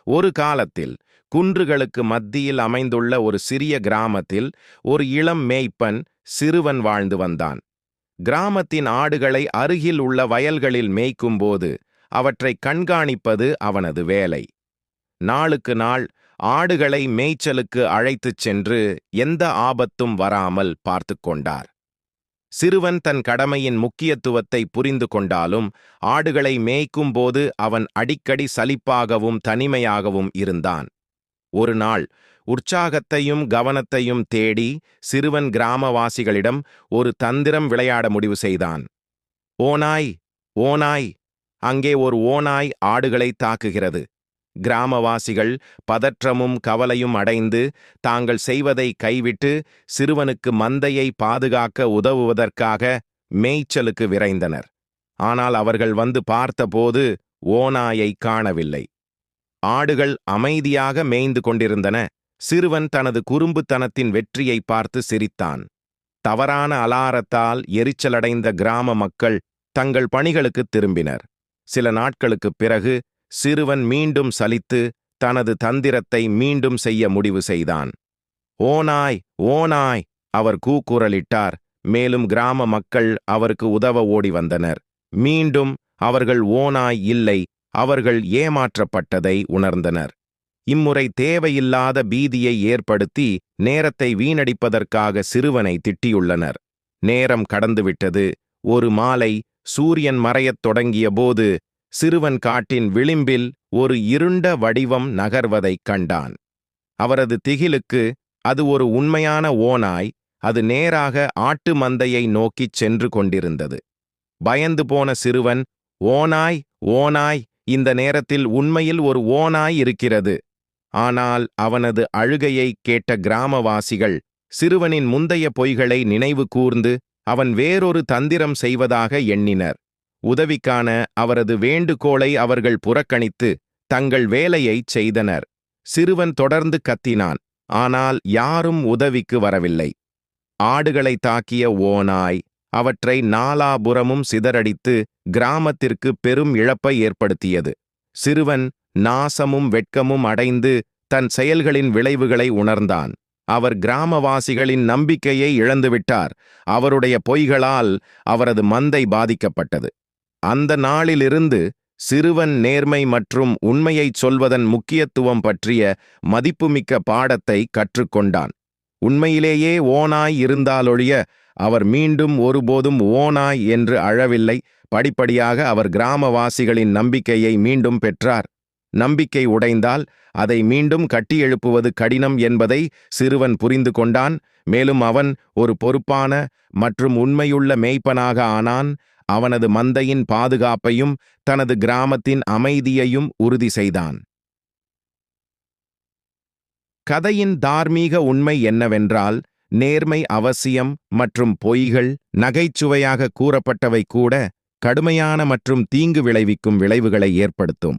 ஒரு காலத்தில் குன்றுகளுக்கு மத்தியில் அமைந்துள்ள ஒரு சிறிய கிராமத்தில் ஒரு இளம் மேய்ப்பன் சிறுவன் வாழ்ந்து வந்தான். கிராமத்தின் ஆடுகளை அருகில் உள்ள வயல்களில் மேய்க்கும்போது அவற்றை கண்காணிப்பது அவனது வேலை. நாளுக்கு நாள் ஆடுகளை மேய்ச்சலுக்கு அழைத்துச் சென்று எந்த ஆபத்தும் வராமல் பார்த்து கொண்டார். சிறுவன் தன் கடமையின் முக்கியத்துவத்தை புரிந்து கொண்டாலும் ஆடுகளை மேய்க்கும்போது அவன் அடிக்கடி சலிப்பாகவும் தனிமையாகவும் இருந்தான். ஒரு நாள் உற்சாகத்தையும் கவனத்தையும் தேடி சிறுவன் கிராமவாசிகளிடம் ஒரு தந்திரம் விளையாட முடிவு செய்தான். ஓநாய், ஓநாய், அங்கே ஒரு ஓநாய் ஆடுகளை தாக்குகிறது. கிராமவாசிகள் பதற்றமும் கவலையும் அடைந்து தாங்கள் செய்வதை கைவிட்டு சிறுவனுக்கு மந்தையை பாதுகாக்க உதவுவதற்காக மேய்ச்சலுக்கு விரைந்தனர். ஆனால் அவர்கள் வந்து பார்த்தபோது ஓநாயை காணவில்லை. ஆடுகள் அமைதியாக மேய்ந்து கொண்டிருந்தன. சிறுவன் தனது குறும்புத்தனத்தின் வெற்றியை பார்த்து சிரித்தான். தவறான அலாரத்தால் எரிச்சலடைந்த கிராம மக்கள் தங்கள் பணிகளுக்கு திரும்பினர். சில நாட்களுக்குப் பிறகு சிறுவன் மீண்டும் சலித்து தனது தந்திரத்தை மீண்டும் செய்ய முடிவு செய்தான். ஓநாய், ஓநாய், அவர் கூக்குரலிட்டார். மேலும் கிராம மக்கள் அவருக்கு உதவ ஓடி வந்தனர். மீண்டும் அவர்கள் ஓநாய் இல்லை, அவர்கள் ஏமாற்றப்பட்டதை உணர்ந்தனர். இம்முறை தேவையில்லாத பீதியை ஏற்படுத்தி நேரத்தை வீணடிப்பதற்காக சிறுவனை திட்டியுள்ளனர். நேரம் கடந்துவிட்டது. ஒரு மாலை சூரியன் மறையத் தொடங்கிய போது சிறுவன் காட்டின் விளிம்பில் ஒரு இருண்ட வடிவம் நகர்வதைக் கண்டான். அவரது திகிலுக்கு அது ஒரு உண்மையான ஓநாய். அது நேராக ஆட்டு மந்தையை நோக்கிச் சென்று கொண்டிருந்தது. பயந்து போன சிறுவன், ஓநாய், ஓநாய், இந்த நேரத்தில் உண்மையில் ஒரு ஓநாய் இருக்கிறது. ஆனால் அவனது அழுகையை கேட்ட கிராமவாசிகள் சிறுவனின் முந்தைய பொய்களை நினைவு கூர்ந்து அவன் வேறொரு தந்திரம் செய்வதாக எண்ணினர். உதவிக்கான அவரது வேண்டுகோளை அவர்கள் புறக்கணித்து தங்கள் வேலையைச் செய்தனர். சிறுவன் தொடர்ந்து கத்தினான், ஆனால் யாரும் உதவிக்கு வரவில்லை. ஆடுகளை தாக்கிய ஓநாய் அவற்றை நாலாபுறமும் சிதறடித்து கிராமத்திற்கு பெரும் இழப்பை ஏற்படுத்தியது. சிறுவன் நாசமும் வெட்கமும் அடைந்து தன் செயல்களின் விளைவுகளை உணர்ந்தான். அவர் கிராமவாசிகளின் நம்பிக்கையை இழந்துவிட்டார். அவருடைய பொய்களால் அவரது மந்தை பாதிக்கப்பட்டது. அந்த நாளிலிருந்து சிறுவன் நேர்மை மற்றும் உண்மையைச் சொல்வதன் முக்கியத்துவம் பற்றிய மதிப்புமிக்க பாடத்தை கற்றுக்கொண்டான். உண்மையிலேயே ஓநாய் இருந்தாலொழிய அவர் மீண்டும் ஒருபோதும் ஓநாய் என்று அழவில்லை. படிப்படியாக அவர் கிராமவாசிகளின் நம்பிக்கையை மீண்டும் பெற்றார். நம்பிக்கை உடைந்தால் அதை மீண்டும் கட்டியெழுப்புவது கடினம் என்பதை சிறுவன் புரிந்து கொண்டான். மேலும் அவன் ஒரு பொறுப்பான மற்றும் உண்மையுள்ள மேய்ப்பனாக ஆனான். அவனது மந்தையின் பாதுகாப்பையும் தனது கிராமத்தின் அமைதியையும் உறுதி செய்தான். கதையின் தார்மீக உண்மை என்னவென்றால், நேர்மை அவசியம் மற்றும் பொய்கள், நகைச்சுவையாக கூறப்பட்டவை கூட, கடுமையான மற்றும் தீங்கு விளைவிக்கும் விளைவுகளை ஏற்படுத்தும்.